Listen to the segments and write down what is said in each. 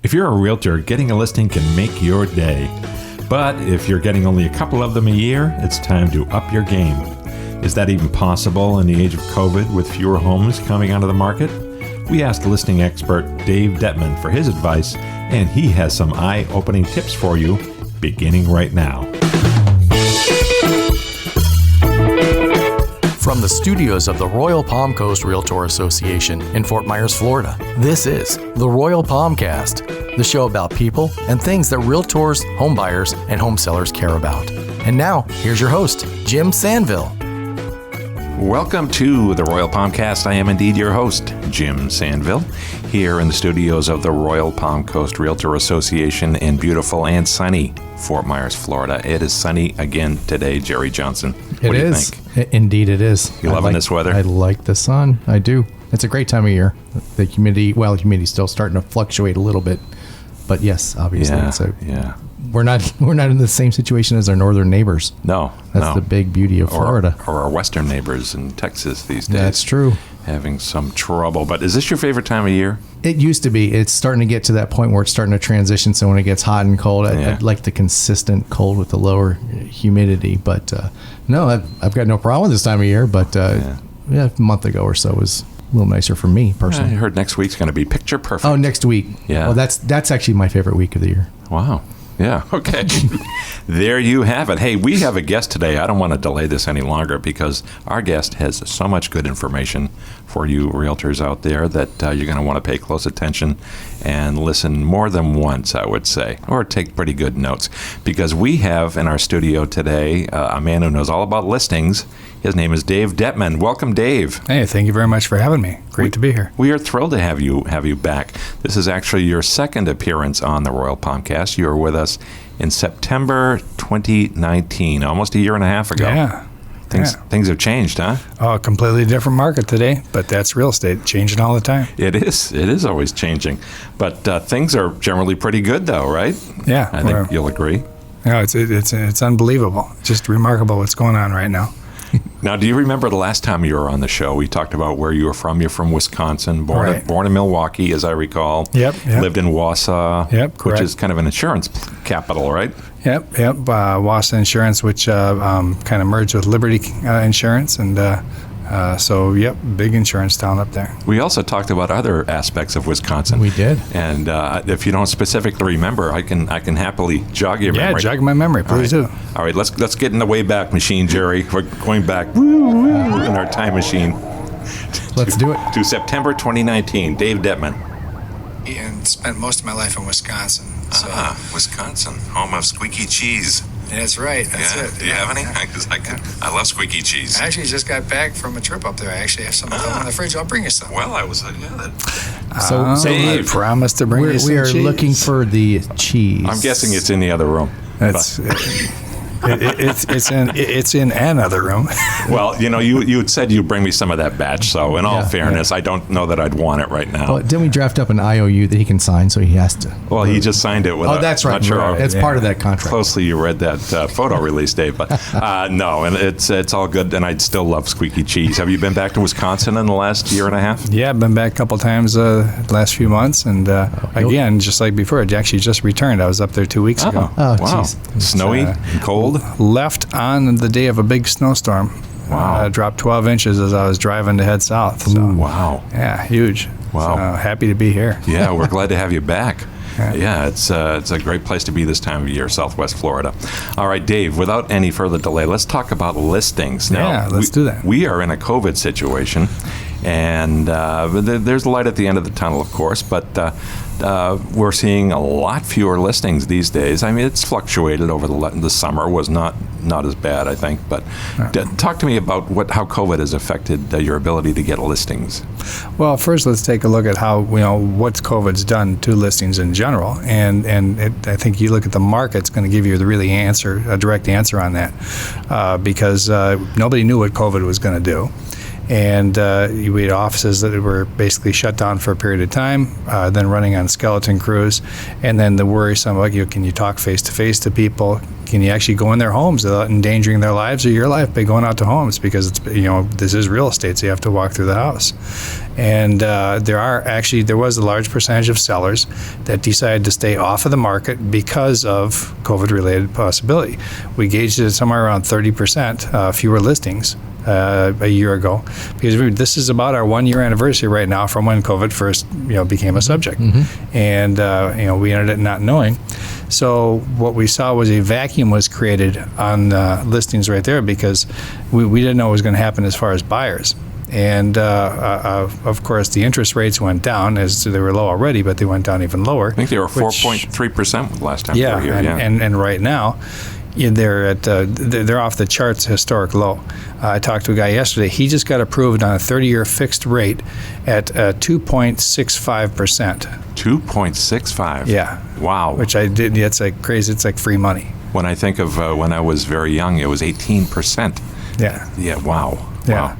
If you're a realtor, getting a listing can make your day. But if you're getting only a couple of them a year, it's time to up your game. Is that even possible in the age of COVID with fewer homes coming onto the market? We asked listing expert Dave Dettman for his advice, and he has some eye-opening tips for you, beginning right now. From the studios of the Royal Palm Coast Realtor Association in Fort Myers, Florida, this is the Royal Palmcast, the show about people and things that realtors, home buyers, and home sellers care about. And now, here's your host, Jim Sanville. Welcome to the Royal Palmcast. I am indeed your host, Jim Sanville, here in the studios of the Royal Palm Coast Realtor Association in beautiful and sunny Fort Myers, Florida. It is sunny again today, Jerry Johnson. What do you think? Indeed it is. You loving this weather? I like the sun. I do. It's a great time of year. The humidity's still starting to fluctuate a little bit. But yes, obviously. We're not in the same situation as our northern neighbors. No. That's the big beauty of Florida. Or our western neighbors in Texas these days. That's true. Having some trouble. But is this your favorite time of year? It used to be. It's starting to get to that point where it's starting to transition. So when it gets hot and cold, I like the consistent cold with the lower humidity. But no, I've got no problem this time of year. But a month ago or so was a little nicer for me personally. I heard next week's going to be picture perfect. Oh, next week. Yeah. Well, that's actually my favorite week of the year. Wow. Yeah, okay. There you have it. Hey, we have a guest today. I don't want to delay this any longer because our guest has so much good information for you realtors out there that you're going to want to pay close attention and listen more than once, I would say, or take pretty good notes. Because we have in our studio today a man who knows all about listings. His name is Dave Dettman. Welcome, Dave. Hey, thank you very much for having me. Great to be here. We are thrilled to have you back. This is actually your second appearance on the Royal Palmcast. You were with us in September 2019, almost a year and a half ago. Yeah. Things have changed, huh? Oh, a completely different market today, but that's real estate, changing all the time. It is always changing. But things are generally pretty good, though, right? Yeah. I think you'll agree. No, it's unbelievable. Just remarkable what's going on right now. Now, do you remember the last time you were on the show? We talked about where you were from. You're from Wisconsin, born in Milwaukee, as I recall. Yep. Lived in Wausau, correct. Which is kind of an insurance capital, right? Yep. Wausau Insurance, which kind of merged with Liberty Insurance, and big insurance town up there. We also talked about other aspects of Wisconsin. We did. And if you don't specifically remember, I can happily jog your memory. Yeah, jog my memory, please do. All right, let's get in the Wayback Machine, Jerry. We're going back in our time machine. Let's do it. To September 2019. Dave Dettman. And spent most of my life in Wisconsin. Wisconsin, home of squeaky cheese. That's right. That's it. Do you have any? Because I love squeaky cheese. I actually just got back from a trip up there. I actually have some of them in the fridge. I'll bring you some. Well, I was, So I promised to bring you some cheese. We are looking for the cheese. I'm guessing it's in the other room. It's in another room. Well, you had said you'd bring me some of that batch, so in all fairness, I don't know that I'd want it right now. Well, didn't we draft up an IOU that he can sign, so he has to? Well, he just signed it with that's right. Not sure how it's part of that contract. Closely you read that photo release, Dave, but no, and it's all good, and I'd still love squeaky cheese. Have you been back to Wisconsin in the last year and a half? Yeah, I've been back a couple times the last few months, and again, just like before, I actually just returned. I was up there 2 weeks ago. Oh, wow. Geez. Snowy and cold? Left on the day of a big snowstorm. Wow. Dropped 12 inches as I was driving to head south. So, ooh, wow. Yeah, huge. Wow. So, happy to be here. Yeah, we're glad to have you back. Yeah, it's a great place to be this time of year, Southwest Florida. All right, Dave, without any further delay, let's talk about listings. Now, let's do that. We are in a COVID situation, and there's light at the end of the tunnel, of course, but we're seeing a lot fewer listings these days. I mean, it's fluctuated over the summer, was not as bad, I think. But talk to me about how COVID has affected your ability to get listings. Well, first let's take a look at how what COVID's done to listings in general, and I think you look at the market, it's going to give you a direct answer on that, because nobody knew what COVID was going to do. And we had offices that were basically shut down for a period of time, then running on skeleton crews. And then the worrisome, like, can you talk face-to-face to people? Can you actually go in their homes without endangering their lives or your life by going out to homes? Because it's, this is real estate, so you have to walk through the house. And there was a large percentage of sellers that decided to stay off of the market because of COVID-related possibility. We gauged it at somewhere around 30% fewer listings a year ago, because this is about our 1-year anniversary right now from when COVID first became a subject. And we ended up not knowing. So what we saw was a vacuum was created on listings right there, because we didn't know what was going to happen as far as buyers. And of course, the interest rates went down, as they were low already, but they went down even lower. I think they were 4.3% last time we were here. And right now, they're off the charts, historic low. I talked to a guy yesterday. He just got approved on a 30-year fixed rate at 2.65%. 2.65. Yeah. Wow. Which I did. It's like crazy. It's like free money. When I think of when I was very young, it was 18%. Yeah. Yeah. Wow. Yeah.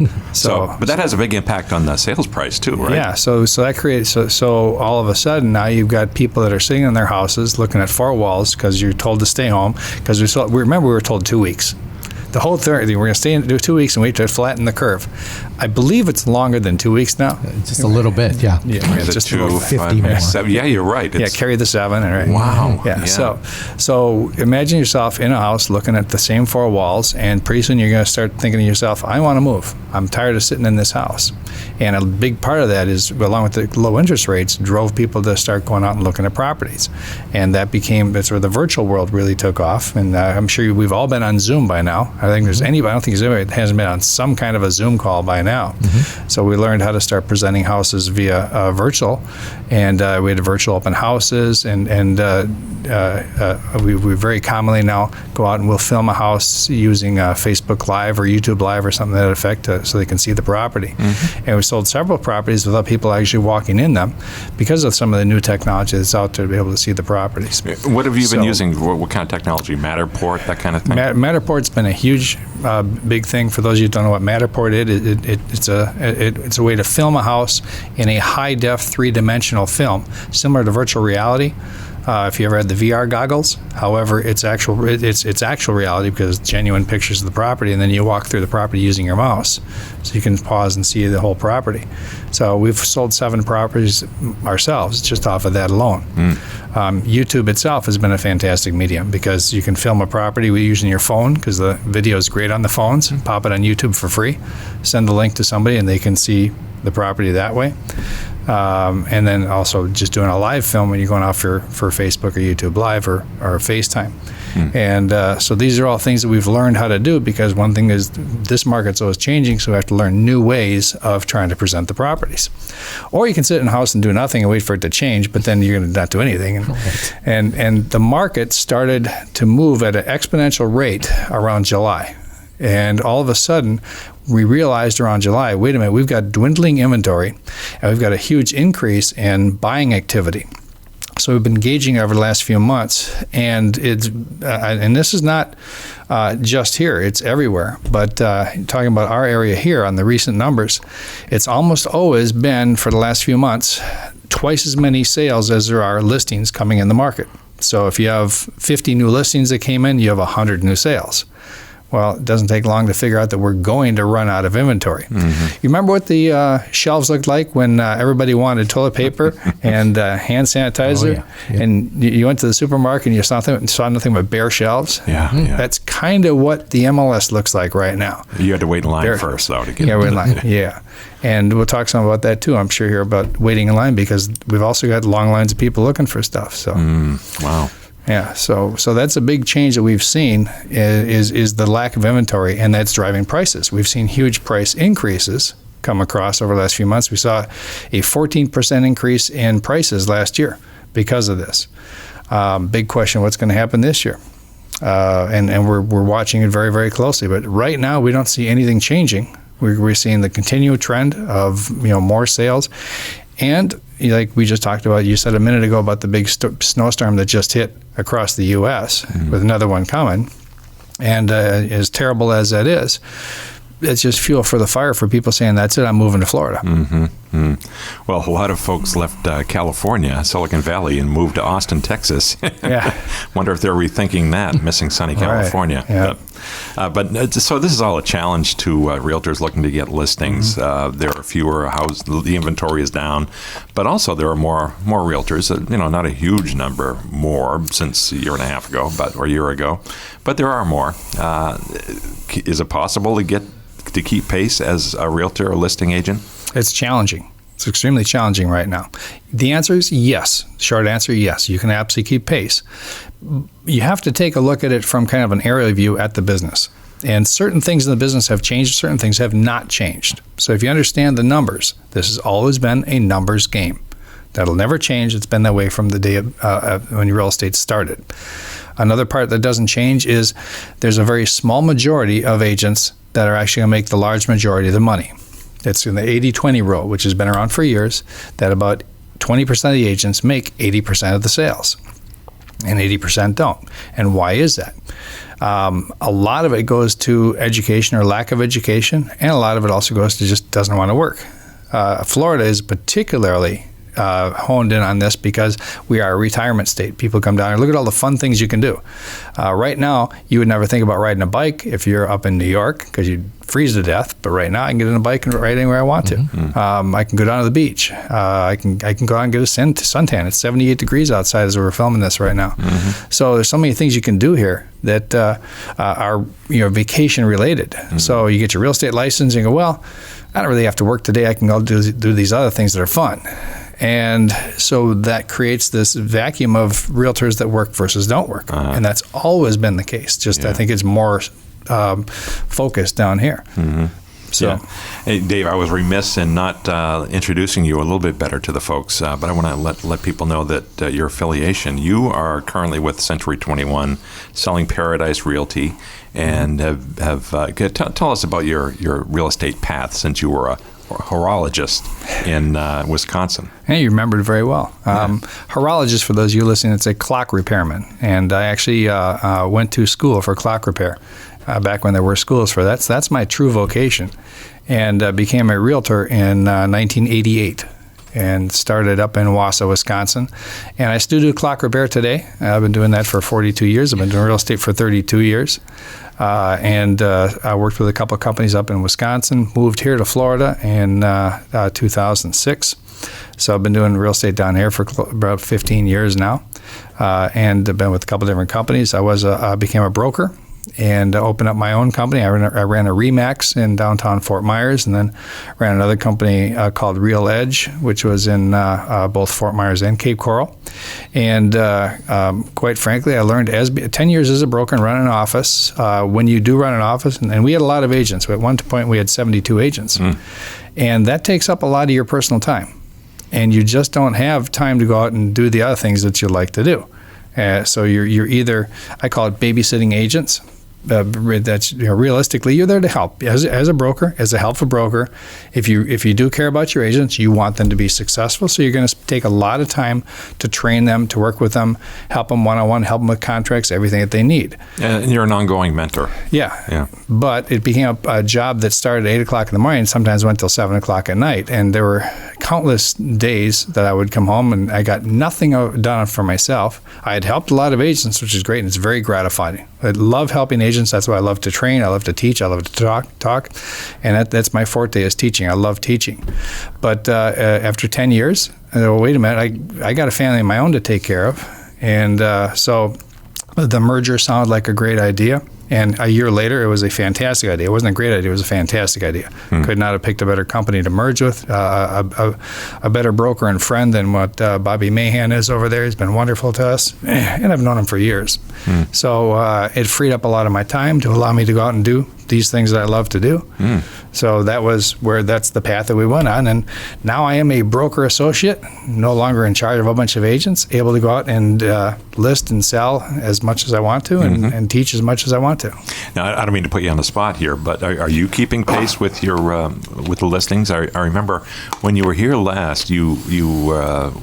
Wow. But that has a big impact on the sales price too, right? Yeah. So that creates so all of a sudden now you've got people that are sitting in their houses looking at 4 walls because you're told to stay home, because we were told 2 weeks. The whole thing, we're going to stay in 2 weeks and wait to flatten the curve. I believe it's longer than 2 weeks now. Just a little bit, yeah. Is just it 2, 50 more. 7? Yeah, you're right. Carry the 7. Right? Wow. Yeah. So imagine yourself in a house looking at the same 4 walls, and pretty soon you're going to start thinking to yourself, I want to move. I'm tired of sitting in this house. And a big part of that is, along with the low interest rates, drove people to start going out and looking at properties. And that's where the virtual world really took off. And I'm sure we've all been on Zoom by now. I don't think there's anybody that hasn't been on some kind of a Zoom call by now. So we learned how to start presenting houses via virtual, and we had virtual open houses, and we very commonly now go out and we'll film a house using Facebook Live or YouTube Live or something to that effect, so they can see the property. And we sold several properties without people actually walking in them because of some of the new technology that's out there to be able to see the proproperties. What have you been using? What kind of technology? Matterport, that kind of thing? Matterport's been a huge, big thing. For those of you who don't know what Matterport is, it's a way to film a house in a high-def 3-dimensional film, similar to virtual reality. If you ever had the VR goggles, however, it's actual reality, because it's genuine pictures of the property, and then you walk through the property using your mouse, so you can pause and see the whole property. So we've sold 7 properties ourselves just off of that alone. YouTube itself has been a fantastic medium, because you can film a property using your phone, because the video is great on the phones. Pop it on YouTube for free, send the link to somebody, and they can see the property that way. And then also just doing a live film when you're going out for Facebook or YouTube Live or FaceTime. And so these are all things that we've learned how to do, because one thing is this market's always changing, so we have to learn new ways of trying to present the properties. Or you can sit in a house and do nothing and wait for it to change, but then you're going to not do anything. And the market started to move at an exponential rate around July. And all of a sudden, we realized around July, wait a minute, we've got dwindling inventory, and we've got a huge increase in buying activity. So we've been gauging over the last few months, and and this is not just here, it's everywhere. But talking about our area here on the recent numbers, it's almost always been, for the last few months, twice as many sales as there are listings coming in the market. So if you have 50 new listings that came in, you have 100 new sales. Well, it doesn't take long to figure out that we're going to run out of inventory. You remember what the shelves looked like when everybody wanted toilet paper and hand sanitizer? And you went to the supermarket and you saw nothing but bare shelves? Yeah. That's kind of what the MLS looks like right now. You had to wait in line first, though, to get wait in line. Yeah. And we'll talk some about that, too, I'm sure, here about waiting in line, because we've also got long lines of people looking for stuff. So. Wow. Yeah, so that's a big change that we've seen is the lack of inventory, and that's driving prices. We've seen huge price increases come across over the last few months. We saw a 14% increase in prices last year because of this. Big question, what's going to happen this year? And we're watching it very, very closely. But right now, we don't see anything changing. We're seeing the continued trend of more sales. And like we just talked about, you said a minute ago about the big snowstorm that just hit across the U.S. with another one coming. And as terrible as that is, just fuel for the fire for people saying, that's it, I'm moving to Florida. Well, a lot of folks left California, Silicon Valley, and moved to Austin, Texas. Yeah. Wonder if they're rethinking that, missing sunny California. Right. Yeah. But so this is all a challenge to realtors looking to get listings. There are fewer houses, the inventory is down, but also there are more realtors. Not a huge number more since a year and a half ago, or a year ago, but there are more. Is it possible to keep pace as a realtor or listing agent? It's challenging. It's extremely challenging right now. The answer is yes. Short answer, yes. You can absolutely keep pace. You have to take a look at it from kind of an aerial view at the business. And certain things in the business have changed, certain things have not changed. So if you understand the numbers, this has always been a numbers game. That'll never change. It's been that way from the day when real estate started. Another part that doesn't change is there's a very small majority of agents that are actually going to make the large majority of the money. It's in the 80-20 rule, which has been around for years, that about 20% of the agents make 80% of the sales, and 80% don't. And why is that? A lot of it goes to education or lack of education, and a lot of it also goes to just doesn't want to work. Florida is particularly honed in on this because we are a retirement state. People come down and look at all the fun things you can do. Right now, you would never think about riding a bike if you're up in New York because you'd freeze to death. But right now, I can get on a bike and ride anywhere I want to. I can go down to the beach. I can go out and get a suntan. It's 78 degrees outside as we're filming this right now. So there's so many things you can do here that are vacation related. So you get your real estate license and you go, well, I don't really have to work today. I can go do these other things that are fun. And so that creates this vacuum of realtors that work versus don't work. And that's always been the case. I think it's more focused down here. So, yeah. Hey, Dave, I was remiss in not introducing you a little bit better to the folks, but I want to let people know that your affiliation, you are currently with Century 21, selling Paradise Realty, and tell us about your real estate path since you were a horologist in Wisconsin. Hey, you remembered very well. Horologist, for those of you listening, it's a clock repairman. And I actually went to school for clock repair back when there were schools for that. So that's my true vocation. And became a realtor in 1988 and started up in Wausau, Wisconsin. And I still do clock repair today. I've been doing that for 42 years. I've been doing real estate for 32 years. And I worked with a couple of companies up in Wisconsin, moved here to Florida in 2006. So I've been doing real estate down here for about 15 years now, and I've been with a couple of different companies. I became a broker and opened up my own company. I ran a RE/MAX in downtown Fort Myers, and then ran another company called Real Edge, which was in both Fort Myers and Cape Coral. And quite frankly, I learned 10 years as a broker and running an office. When you do run an office, and we had a lot of agents. At one point, we had 72 agents. And that takes up a lot of your personal time. And you just don't have time to go out and do the other things that you like to do. So you're either, I call it babysitting agents. That's realistically, you're there to help as a broker, as a helpful broker. If you do care about your agents, you want them to be successful. So you're going to take a lot of time to train them, to work with them, help them one-on-one, help them with contracts, everything that they need. And you're an ongoing mentor. Yeah. But it became a job that started at 8 o'clock in the morning, sometimes went till 7 o'clock at night. And there were countless days that I would come home and I got nothing done for myself. I had helped a lot of agents, which is great, and it's very gratifying. I love helping agents. That's why I love to train. I love to teach. I love to talk. And that's my forte is teaching. I love teaching. But after 10 years, wait a minute, I got a family of my own to take care of. And so the merger sounded like a great idea. And a year later, it was a fantastic idea. It wasn't a great idea. It was a fantastic idea. Could not have picked a better company to merge with, a better broker and friend than what Bobby Mahan is over there. He's been wonderful to us, and I've known him for years. So it freed up a lot of my time to allow me to go out and do these things that I love to do. So that's the path that we went on. And now I am a broker associate, no longer in charge of a bunch of agents, able to go out and list and sell as much as I want to and teach as much as I want to. Now, I don't mean to put you on the spot here, but are you keeping pace with your with the listings? I remember when you were here last, you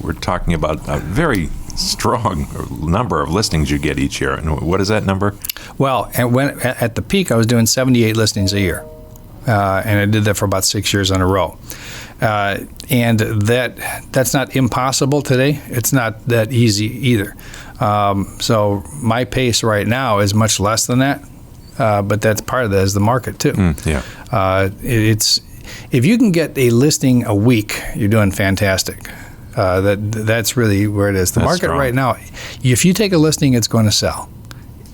were talking about a very strong number of listings you get each year. And what is that number? Well, at the peak, I was doing 78 listings a year. and I did that for about 6 years in a row. And that's not impossible today. It's not that easy either. So my pace right now is much less than that, but that's part of that is the market too. It's if you can get a listing a week, you're doing fantastic. That's really where it is. The market strong. Right now, if you take a listing, it's going to sell.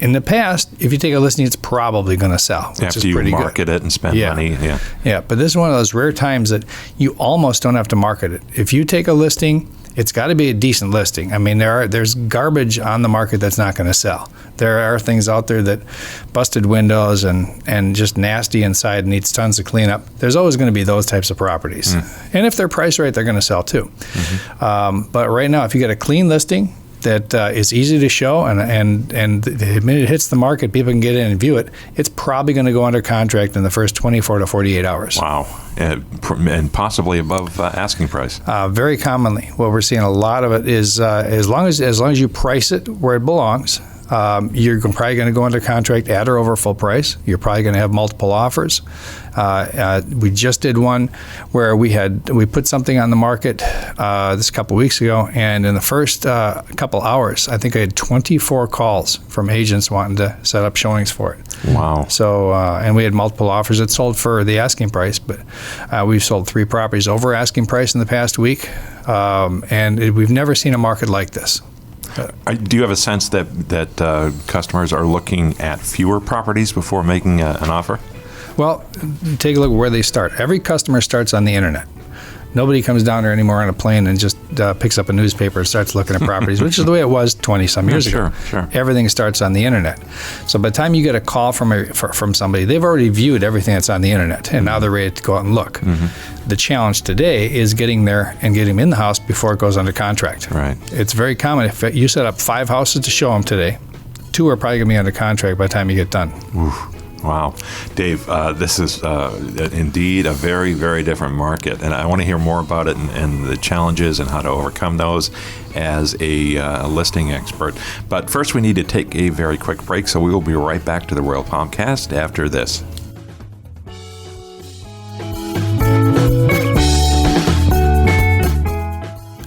In the past, if you take a listing, it's probably going to sell, which After is pretty you market good. It and spend money. Yeah, but this is one of those rare times that you almost don't have to market it. If you take a listing, it's got to be a decent listing. I mean, there's garbage on the market that's not going to sell. There are things out there that busted windows and just nasty inside, needs tons of cleanup. There's always going to be those types of properties. And if they're priced right, they're going to sell too. But right now, if you get a clean listing, that is easy to show, and the minute it hits the market, people can get in and view it. It's probably going to go under contract in the first 24 to 48 hours. Wow, and possibly above asking price. Very commonly, what we're seeing a lot of it is as long as you price it where it belongs. You're probably going to go under contract at or over full price. You're probably going to have multiple offers. We just did one where we put something on the market this couple weeks ago, and in the first couple hours, I think I had 24 calls from agents wanting to set up showings for it. Wow. So, and we had multiple offers that sold for the asking price, but we've sold 3 properties over asking price in the past week, and we've never seen a market like this. Do you have a sense that customers are looking at fewer properties before making an offer? Well, take a look at where they start. Every customer starts on the internet. Nobody comes down there anymore on a plane and just picks up a newspaper and starts looking at properties, which is the way it was 20-some years ago. Sure. Everything starts on the internet. So by the time you get a call from somebody, they've already viewed everything that's on the internet, and now they're ready to go out and look. The challenge today is getting there and getting them in the house before it goes under contract. Right. It's very common. If you set up 5 houses to show them today, 2 are probably going to be under contract by the time you get done. Oof. Wow. Dave, this is indeed a very, very different market, and I want to hear more about it and the challenges and how to overcome those as a listing expert. But first, we need to take a very quick break, so we will be right back to the Royal Palmcast after this.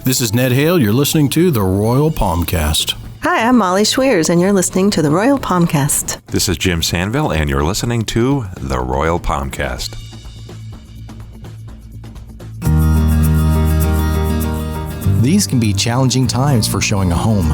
This is Ned Hale. You're listening to the Royal Palmcast. Hi, I'm Molly Schweers, and you're listening to the Royal Palmcast. This is Jim Sanville, and you're listening to the Royal Palmcast. These can be challenging times for showing a home.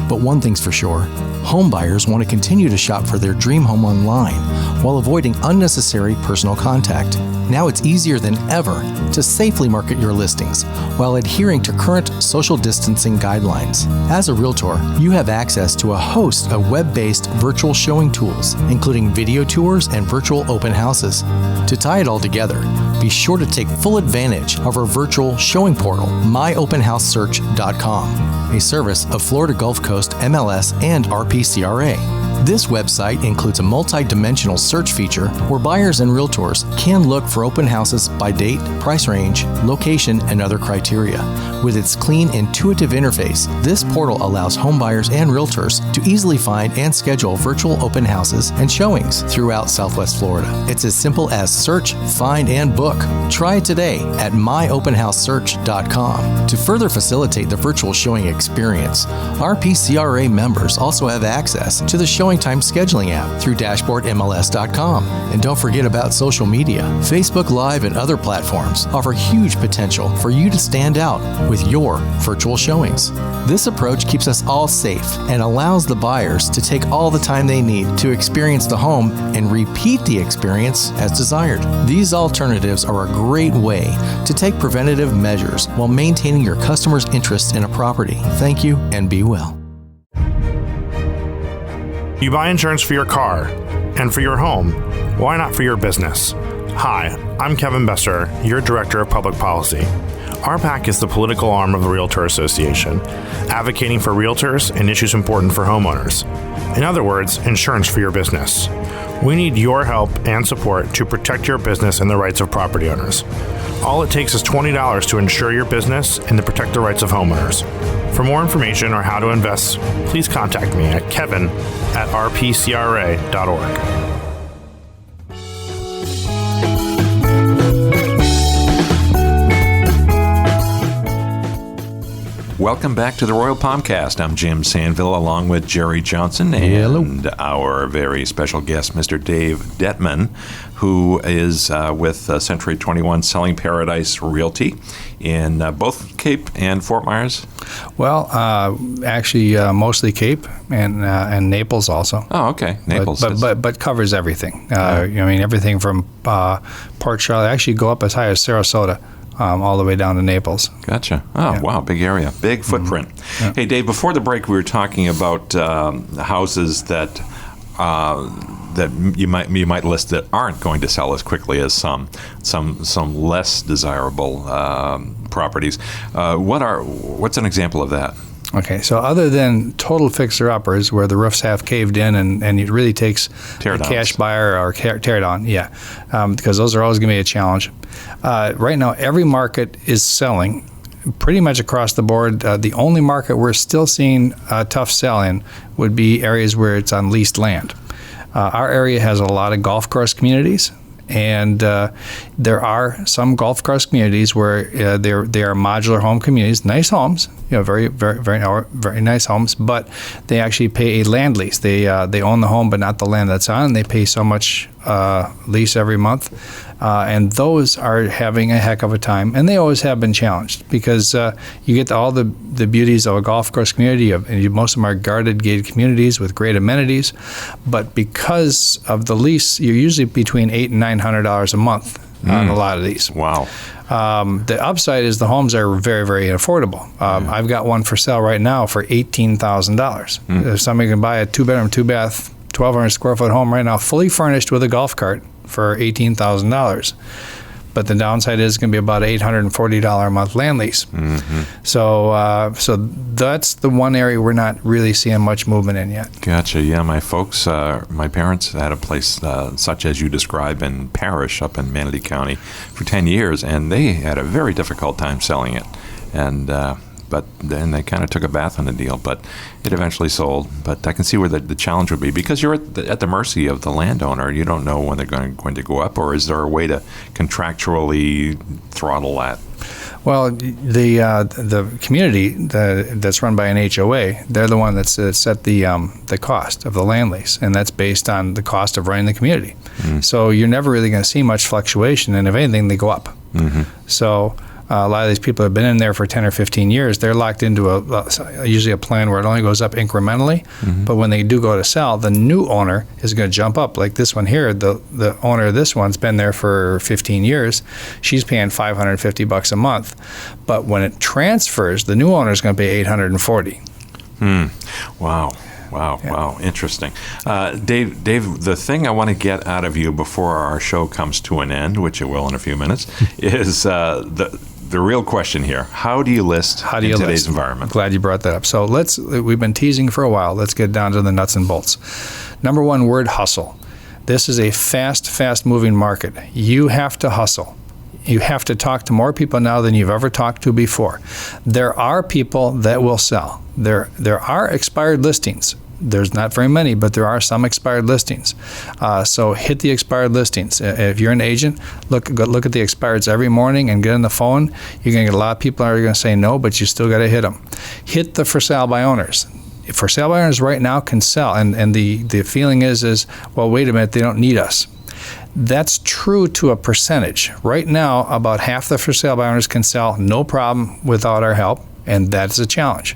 But one thing's for sure, home buyers want to continue to shop for their dream home online while avoiding unnecessary personal contact. Now it's easier than ever to safely market your listings while adhering to current social distancing guidelines. As a realtor, you have access to a host of web-based virtual showing tools, including video tours and virtual open houses. To tie it all together, be sure to take full advantage of our virtual showing portal, myopenhousesearch.com, a service of Florida Gulf Coast MLS and RPCRA. This website includes a multi-dimensional search feature where buyers and realtors can look for open houses by date, price range, location, and other criteria. With its clean, intuitive interface, this portal allows home buyers and realtors to easily find and schedule virtual open houses and showings throughout Southwest Florida. It's as simple as search, find, and book. Try it today at myopenhousesearch.com. To further facilitate the virtual showing experience, RPCRA members also have access to the Showing Time scheduling app through dashboardmls.com. And don't forget about social media. Facebook Live and other platforms offer huge potential for you to stand out with your virtual showings. This approach keeps us all safe and allows the buyers to take all the time they need to experience the home and repeat the experience as desired. These alternatives are a great way to take preventative measures while maintaining your customers' interest in a property. Thank you and be well. You buy insurance for your car and for your home. Why not for your business? Hi, I'm Kevin Besser, your Director of Public Policy. RPAC is the political arm of the Realtor Association, advocating for realtors and issues important for homeowners. In other words, insurance for your business. We need your help and support to protect your business and the rights of property owners. All it takes is $20 to insure your business and to protect the rights of homeowners. For more information or how to invest, please contact me at kevin@rpcra.org. Welcome back to the Royal Palmcast. I'm Jim Sanville along with Jerry Johnson and our very special guest, Mr. Dave Dettman, who is with Century 21 Selling Paradise Realty in both Cape and Fort Myers. Well, actually, mostly Cape and Naples also. Oh, okay, Naples. But covers everything. I mean, everything from Port Charlotte. Actually, go up as high as Sarasota. All the way down to Naples. Gotcha. Oh, wow, big area, big footprint. Yeah. Hey, Dave, before the break, we were talking about houses that you might list that aren't going to sell as quickly as some less desirable properties. What's an example of that? Okay, so other than total fixer-uppers where the roof's half caved in and it really takes a cash buyer or tear down, because those are always going to be a challenge. Right now, every market is selling pretty much across the board. The only market we're still seeing tough sell in would be areas where it's on leased land. Our area has a lot of golf course communities. And there are some golf course communities where they are modular home communities, nice homes, very, very, very, very nice homes, but they actually pay a land lease. They own the home, but not the land that's on. They pay so much lease every month, and those are having a heck of a time. And they always have been challenged because you get all the beauties of a golf course community. Most of them are guarded, gated communities with great amenities, but because of the lease, you're usually between $800 and $900 a month on a lot of these. Wow. The upside is the homes are very, very affordable. I've got one for sale right now for $18,000. If somebody can buy a 2-bedroom, 2-bath, 1,200 square foot home right now, fully furnished with a golf cart for $18,000. But the downside is going to be about $840 a month land lease. Mm-hmm. So that's the one area we're not really seeing much movement in yet. Gotcha. Yeah, my parents had a place such as you describe in Parrish up in Manatee County for 10 years, and they had a very difficult time selling it. And but then they kind of took a bath on the deal, but it eventually sold. But I can see where the challenge would be, because you're at the mercy of the landowner. You don't know when they're going to go up, or is there a way to contractually throttle that? Well, the community that's run by an HOA, they're the one that's set the cost of the land lease, and that's based on the cost of running the community. Mm-hmm. So you're never really going to see much fluctuation, and if anything, they go up. Mm-hmm. So a lot of these people have been in there for 10 or 15 years. They're locked into usually a plan where it only goes up incrementally. Mm-hmm. But when they do go to sell, the new owner is going to jump up. Like this one here, the owner of this one's been there for 15 years. She's paying $550 a month. But when it transfers, the new owner is going to pay $840. Wow. Wow, yeah. Wow, interesting. Dave, the thing I want to get out of you before our show comes to an end, which it will in a few minutes, is the real question here. How do you list in today's environment? Glad you brought that up. So we've been teasing for a while. Let's get down to the nuts and bolts. Number one word, hustle. This is a fast moving market. You have to hustle. You have to talk to more people now than you've ever talked to before. There are people that will sell. There are expired listings. There's not very many, but there are some expired listings. So hit the expired listings. If you're an agent, look at the expireds every morning and get on the phone. You're going to get a lot of people that are going to say no, but you still got to hit them. Hit the for sale by owners. For sale by owners right now can sell, and the feeling is, well, wait a minute, they don't need us. That's true to a percentage. Right now, about half the for sale by owners can sell, no problem, without our help, and that's a challenge.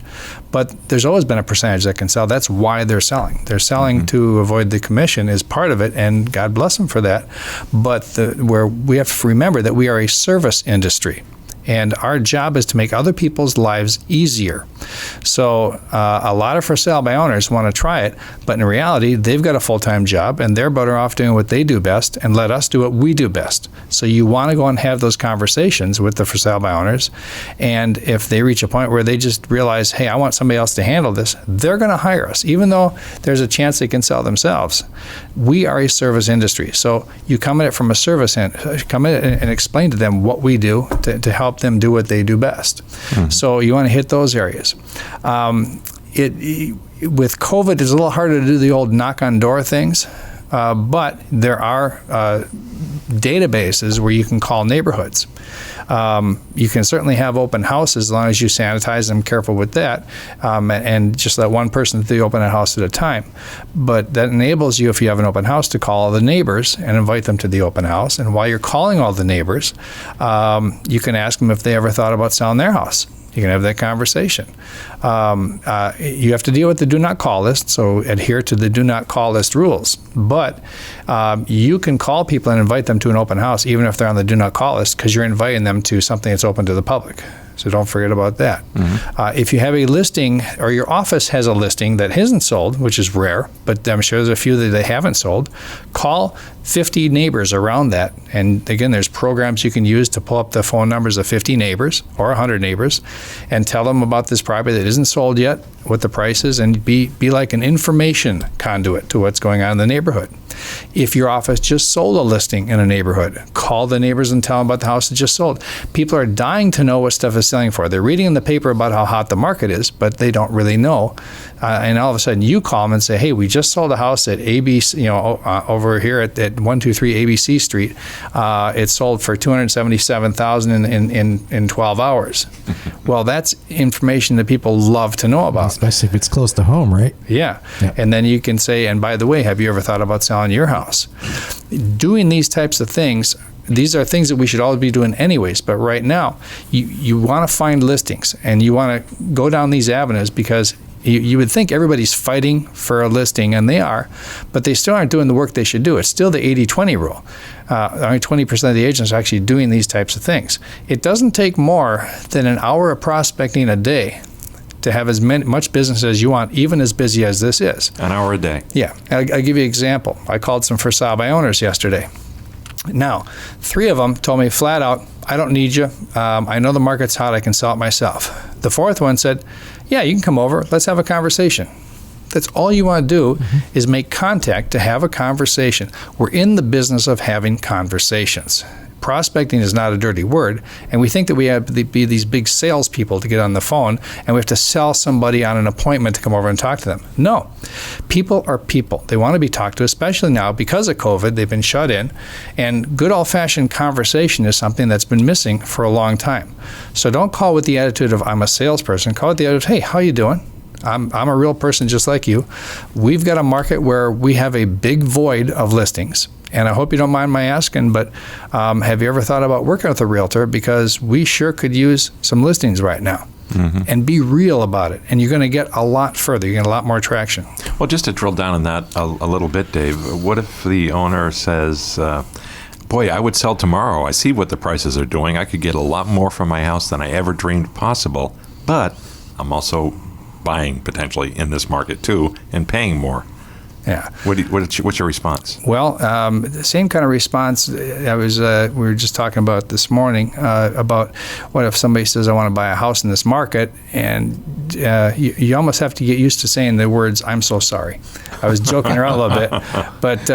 But there's always been a percentage that can sell. That's why they're selling. They're selling to avoid the commission is part of it, and God bless them for that. But where we have to remember that we are a service industry. And our job is to make other people's lives easier. So a lot of for sale by owners want to try it, but in reality, they've got a full-time job, and they're better off doing what they do best and let us do what we do best. So you want to go and have those conversations with the for sale by owners, and if they reach a point where they just realize, hey, I want somebody else to handle this, they're going to hire us, even though there's a chance they can sell themselves. We are a service industry, so you come at it from a service end, come in and explain to them what we do to help them do what they do best. So you want to hit those areas. With COVID, it's a little harder to do the old knock on door things. but there are databases where you can call neighborhoods. You can certainly have open houses as long as you sanitize them, careful with that, and just let one person to the open house at a time. But that enables you, if you have an open house, to call all the neighbors and invite them to the open house. And while you're calling all the neighbors, you can ask them if they ever thought about selling their house. You can have that conversation. You have to deal with the do not call list, so adhere to the do not call list rules. But you can call people and invite them to an open house, even if they're on the do not call list, because you're inviting them to something that's open to the public. So don't forget about that. If you have a listing, or your office has a listing that isn't sold, which is rare, but I'm sure there's a few that they haven't sold, call 50 neighbors around that. And again, there's programs you can use to pull up the phone numbers of 50 neighbors or 100 neighbors and tell them about this property that isn't sold yet, what the price is, and be like an information conduit to what's going on in the neighborhood. If your office just sold a listing in a neighborhood, call the neighbors and tell them about the house that just sold. People are dying to know what stuff is selling for. They're reading in the paper about how hot the market is, but they don't really know. And all of a sudden you call them and say, hey, we just sold a house at ABC, over here at 123 ABC Street. It sold for $277,000 in 12 hours. Well, that's information that people love to know about. Especially if it's close to home, right? Yeah. And then you can say, and by the way, have you ever thought about selling your house? Doing these types of things, these are things that we should always be doing anyways, but right now you want to find listings and you want to go down these avenues, because you would think everybody's fighting for a listing, and they are, but they still aren't doing the work they should do. It's still the 80-20 rule. Only 20% of the agents are actually doing these types of things. It doesn't take more than an hour of prospecting a day to have as much business as you want, even as busy as this is. An hour a day. Yeah. I'll give you an example. I called some for sale by owners yesterday. Now, 3 of them told me flat out, I don't need you. I know the market's hot. I can sell it myself. The 4th one said, yeah, you can come over. Let's have a conversation. That's all you want to do is make contact to have a conversation. We're in the business of having conversations. Prospecting is not a dirty word, and we think that we have to be these big salespeople to get on the phone, and we have to sell somebody on an appointment to come over and talk to them. No. People are people. They want to be talked to, especially now because of COVID. They've been shut in, and good old-fashioned conversation is something that's been missing for a long time. So don't call with the attitude of, I'm a salesperson. Call with the attitude of, hey, how you doing? I'm a real person just like you. We've got a market where we have a big void of listings. And I hope you don't mind my asking, but have you ever thought about working with a realtor? Because we sure could use some listings right now. And be real about it. And you're going to get a lot further. You're going to get a lot more traction. Well, just to drill down on that a little bit, Dave, what if the owner says, boy, I would sell tomorrow. I see what the prices are doing. I could get a lot more from my house than I ever dreamed possible. But I'm also buying potentially in this market too and paying more. Yeah. What's your response? Well, the same kind of response we were just talking about this morning about what if somebody says, I want to buy a house in this market, and you almost have to get used to saying the words, I'm so sorry. I was joking around a little bit, but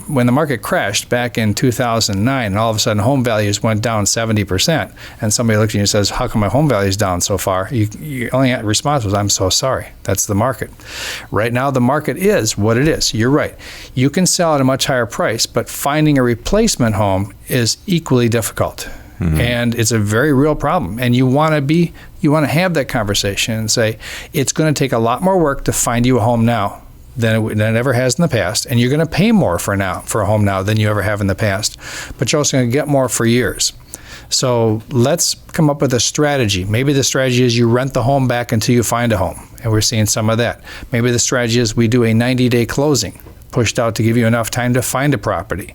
when the market crashed back in 2009, and all of a sudden home values went down 70%, and somebody looked at you and says, how come my home value is down so far? Your only response was, I'm so sorry. That's the market. Right now, the market is what it is. You're right. You can sell at a much higher price, but finding a replacement home is equally difficult. And it's a very real problem. And you want to have that conversation and say, it's going to take a lot more work to find you a home now than it ever has in the past. And you're going to pay more for a home now than you ever have in the past. But you're also going to get more for years. So let's come up with a strategy. Maybe the strategy is you rent the home back until you find a home. And we're seeing some of that. Maybe the strategy is we do a 90-day closing, pushed out to give you enough time to find a property.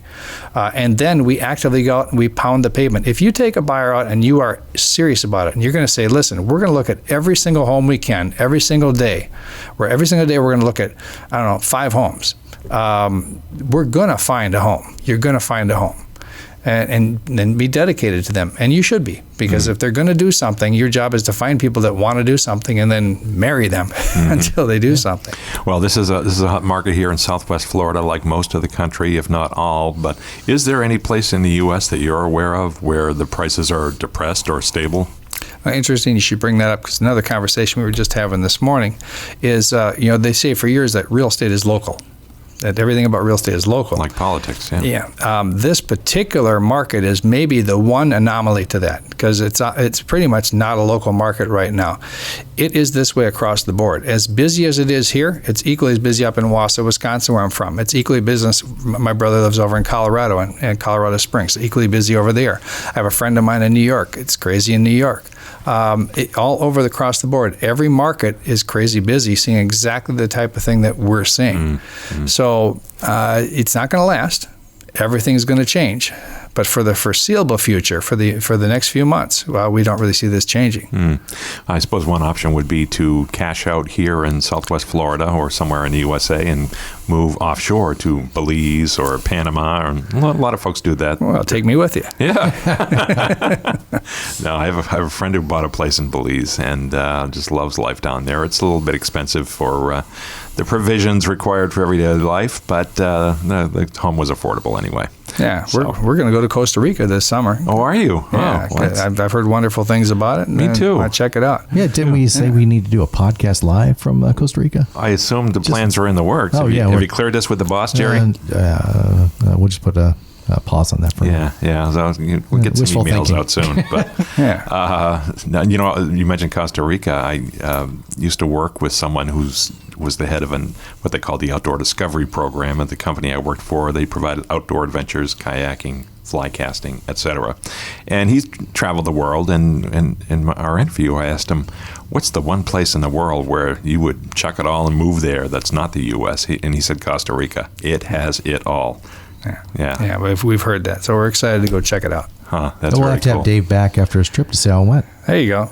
And then we actively go out and we pound the pavement. If you take a buyer out and you are serious about it, and you're going to say, listen, we're going to look at every single home we can, every single day, every single day we're going to look at, 5 homes. We're going to find a home. You're going to find a home. And then be dedicated to them. And you should be, because if they're going to do something, your job is to find people that want to do something and then marry them until they do something. Well, this is a hot market here in Southwest Florida, like most of the country, if not all. But is there any place in the U.S. that you're aware of where the prices are depressed or stable? Interesting you should bring that up, because another conversation we were just having this morning is, they say for years that real estate is local. that everything about real estate is local. Like politics, yeah. Yeah. This particular market is maybe the one anomaly to that, because it's pretty much not a local market right now. It is this way across the board. As busy as it is here, it's equally as busy up in Wausau, Wisconsin, where I'm from. It's equally business. My brother lives over in Colorado and Colorado Springs. Equally busy over there. I have a friend of mine in New York. It's crazy in New York. All over across the board, every market is crazy busy, seeing exactly the type of thing that we're seeing. So it's not going to last. Everything's going to change. But for the foreseeable future, for the next few months, we don't really see this changing. I suppose one option would be to cash out here in Southwest Florida or somewhere in the USA and move offshore to Belize or Panama. And a lot of folks do that. Well, take me with you. Yeah. No, I have a friend who bought a place in Belize and just loves life down there. It's a little bit expensive for the provisions required for everyday life, but the home was affordable anyway. Yeah, So- we're going to go to Costa Rica this summer. Oh, are you? Yeah, Oh, well, I've heard wonderful things about it. Me too. I'll check it out. Yeah, didn't we say we need to do a podcast live from Costa Rica? I assume the plans are in the works. Oh, yeah, Have we're- you cleared this with the boss, Jerry? And, we'll just put a pause on that for now. Yeah. So we'll get some Wishful emails thinking. out soon. But now, you mentioned Costa Rica. I used to work with someone was the head of what they call the Outdoor Discovery Program at the company I worked for. They provided outdoor adventures, kayaking, fly casting, etc. And he's traveled the world. And in our interview, I asked him, "What's the one place in the world where you would chuck it all and move there that's not the U.S.?" And he said Costa Rica. It has it all. Yeah. But we've heard that, so we're excited to go check it out. Huh, that's We'll very have to cool. have Dave back after his trip to see how it went. There you go.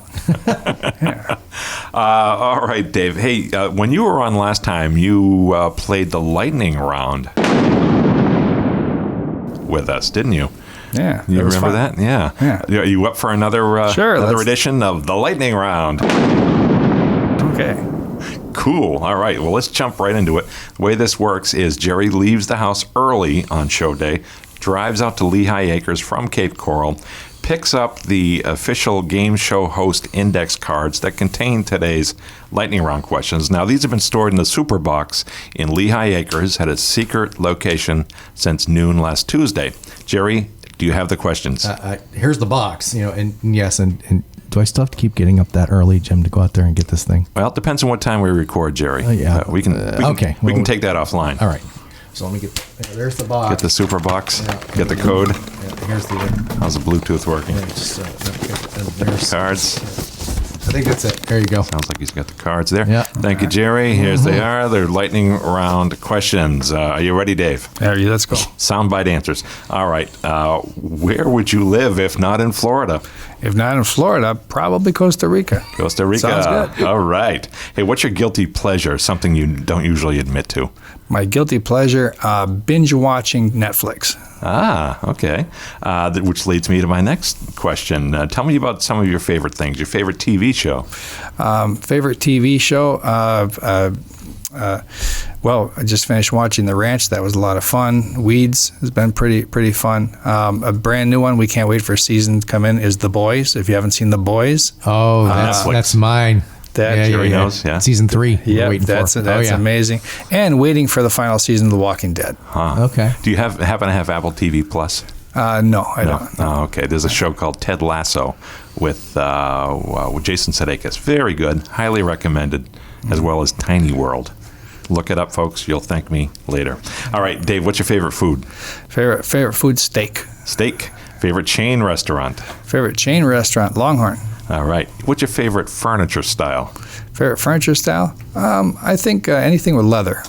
All right, Dave. Hey, when you were on last time, you played the lightning round with us, didn't you? Yeah. You it was remember fun. that? Yeah. Are you up for another Sure, another let's- edition of the lightning round? Okay. Cool. All right. Well, let's jump right into it. The way this works is Jerry leaves the house early on show day, drives out to Lehigh Acres from Cape Coral, picks up the official game show host index cards that contain today's lightning round questions. Now, these have been stored in the super box in Lehigh Acres at a secret location since noon last Tuesday. Jerry, do you have the questions? Here's the box, and yes, and do I still have to keep getting up that early, Jim, to go out there and get this thing? Well, it depends on what time we record, Jerry. Yeah. We can okay. We Well, can take that offline. All right. So let me get. There's the box. Get the super box. Get the code. Yeah, here's the. How's the Bluetooth working? There's. Cards. I think that's it. There you go. Sounds like he's got the cards there. Yeah. Thank you, Jerry. Here's they are. They're lightning round questions. Are you ready, Dave? Let's go. Soundbite answers. All right. Where would you live if not in Florida? If not in Florida, probably Costa Rica. Costa Rica. Sounds good. All right. Hey, what's your guilty pleasure? Something you don't usually admit to. My guilty pleasure, binge watching Netflix. Okay. Which leads me to my next question. Tell me about some of your favorite things, your favorite TV show. Favorite TV show? Well, I just finished watching The Ranch. That was a lot of fun. Weeds has been pretty fun. A brand new one we can't wait for season to come in is The Boys. If you haven't seen The Boys, Oh, Netflix. that's mine. That Jerry knows, yeah. Season 3. yeah, waiting that's for. that's amazing. And waiting for the final season of The Walking Dead. Okay. Do you happen to have Apple TV Plus? No, I don't. Oh, okay. There's a show called Ted Lasso with Jason Sudeikis. Very good. Highly recommended, as well as Tiny World. Look it up, folks. You'll thank me later. All right, Dave, what's your favorite food? Favorite food, steak. Steak. Favorite chain restaurant? Favorite chain restaurant, Longhorn. All right. What's your favorite furniture style? Favorite furniture style? I think anything with leather.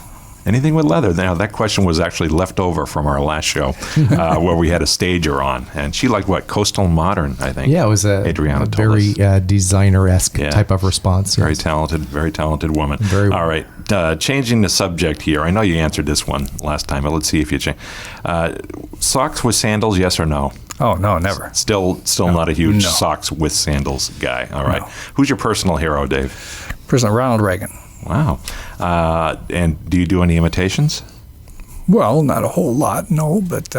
Anything with leather. Now, that question was actually left over from our last show where we had a stager on. And she liked what? Coastal Modern, I think. Yeah, it was Adriana told very us. designer-esque type of response. Very Yes. very talented woman. Very well. All right. Changing the subject here. I know you answered this one last time, but let's see if you change. Socks with sandals, yes or no? Oh, no, never. Still not a huge No. socks with sandals guy. All right. No. Who's your personal hero, Dave? President Ronald Reagan. Wow. And do you do any imitations? Well, not a whole lot, no, but,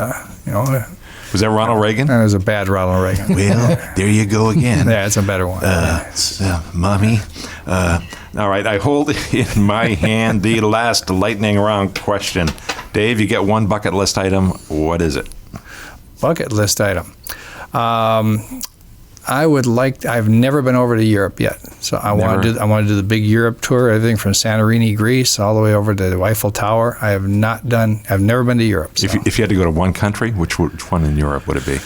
Was that Ronald Reagan? That was a bad Ronald Reagan. Well, there you go again. Yeah, it's a better one. Mommy. All right, I hold in my hand the last lightning round question. Dave, you get one bucket list item. What is it? Bucket list item. I've never been over to Europe yet, so I want to do the big Europe tour, everything from Santorini, Greece, all the way over to the Eiffel Tower. I've never been to Europe. So. If you had to go to one country, which one in Europe would it be?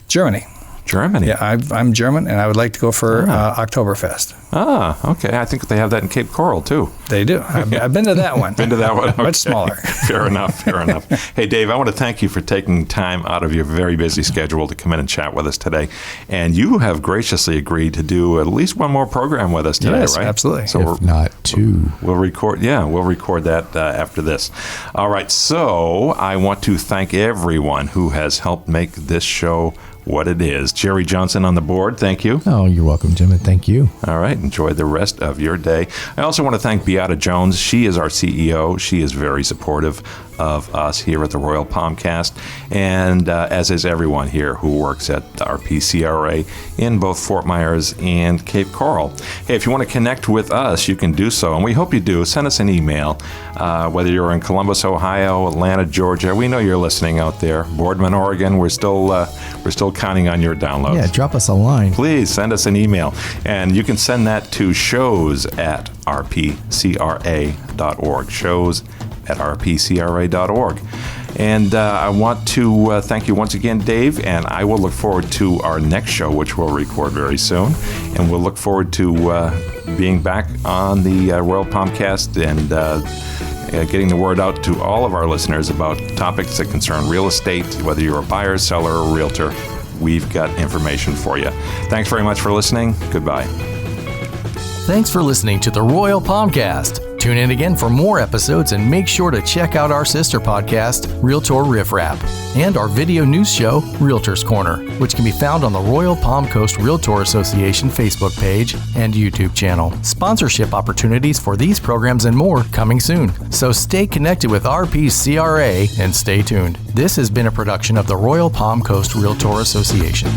Germany. Germany? Yeah, I'm German, and I would like to go for Oktoberfest. Ah, okay. I think they have that in Cape Coral, too. They do. I've been to that one. Been to that one? Okay. Much smaller. Fair enough. Hey, Dave, I want to thank you for taking time out of your very busy schedule to come in and chat with us today. And you have graciously agreed to do at least one more program with us today, yes, right? Absolutely. So if not two. We'll record that after this. All right, so I want to thank everyone who has helped make this show what it is. Jerry Johnson on the board, thank you. Oh, you're welcome, Jim, and thank you. All right, enjoy the rest of your day. I also want to thank Beata Jones. She is our CEO. She is very supportive of us here at the Royal Palmcast, and as is everyone here who works at our PCRA in both Fort Myers and Cape Coral. Hey, if you want to connect with us, you can do so, and we hope you do. Send us an email, whether you're in Columbus, Ohio, Atlanta, Georgia. We know you're listening out there. Boardman, Oregon. We're still counting on your downloads. Yeah, drop us a line. Please send us an email, and you can send that to shows@rpcra.org. shows@rpcra.org. And I want to thank you once again, Dave, and I will look forward to our next show, which we'll record very soon. And we'll look forward to being back on the Royal Palmcast and getting the word out to all of our listeners about topics that concern real estate, whether you're a buyer, seller, or realtor. We've got information for you. Thanks very much for listening. Goodbye. Thanks for listening to the Royal Palmcast. Tune in again for more episodes and make sure to check out our sister podcast, Realtor Riff Rap, and our video news show, Realtors Corner, which can be found on the Royal Palm Coast Realtor Association Facebook page and YouTube channel. Sponsorship opportunities for these programs and more coming soon. So stay connected with RPCRA and stay tuned. This has been a production of the Royal Palm Coast Realtor Association.